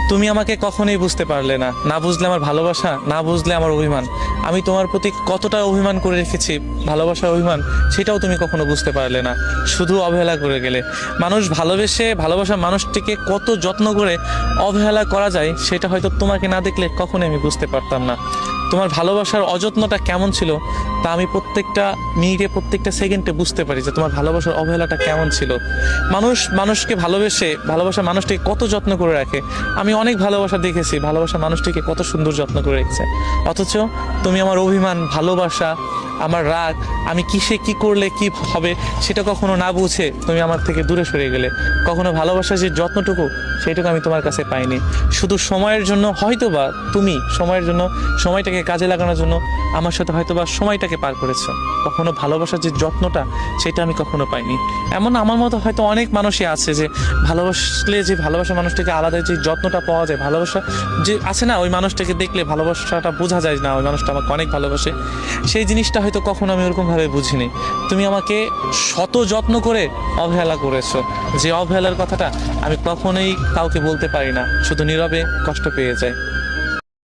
তুমি আমাকে কখনোই বুঝতে পারলে না, না বুঝলে আমার ভালোবাসা, না বুঝলে আমার অভিমান। আমি তোমার প্রতি কতটা অভিমান করে রেখেছি, ভালোবাসার অভিমান, সেটাও তুমি কখনো বুঝতে পারলে না, শুধু অবহেলা করে গেলে। মানুষ ভালোবেসে ভালোবাসা মানুষটিকে কত যত্ন করে অবহেলা করা যায়, সেটা হয়তো তোমাকে না দেখলে কখনোই আমি বুঝতে পারতাম না। তোমার ভালোবাসার অযত্নটা কেমন ছিল তা আমি প্রত্যেকটা মিনিটে, প্রত্যেকটা সেকেন্ডে বুঝতে পারি যে তোমার ভালোবাসার অবহেলাটা কেমন ছিল। মানুষ মানুষকে ভালোবেসে ভালোবাসা মানুষটিকে কত যত্ন করে রাখে। আমি অনেক ভালোবাসা দেখেছি, ভালোবাসা মানুষটিকে কত সুন্দর যত্ন করে রেখেছে, অথচ তুমি আমার অভিমান, ভালোবাসা, আমার রাগ, আমি কিসে কি করলে কি হবে সেটা কখনো না বুঝে তুমি আমার থেকে দূরে সরে গেলে। কখনো ভালোবাসার যে যত্নটুকু সেইটুকু আমি তোমার কাছে পাইনি। শুধু সময়ের জন্য হয়তোবা তুমি সময়ের জন্য, সময়টাকে কাজে লাগানোর জন্য আমার সাথে হয়তোবা সময়টাকে পার করেছো, কখনো ভালোবাসার যে যত্নটা সেটা আমি কখনো পাইনি। এমন আমার মতো হয়তো অনেক মানুষই আছে যে ভালোবাসলে যে ভালোবাসা মানুষটাকে আলাদা যে যত্নটা পাওয়া যায়, ভালোবাসা যে আছে না, ওই মানুষটাকে দেখলে ভালোবাসাটা বোঝা যায় না ওই মানুষটা আমাকে অনেক ভালোবাসে, সেই জিনিসটা হয়তো কখনো আমি ওরকমভাবে বুঝিনি। তুমি আমাকে শত যত্ন করে অবহেলা করেছো, যে অবহেলার কথাটা আমি কখনোই কাউকে বলতে পারি না, শুধু নীরবে কষ্ট পেয়ে যাই।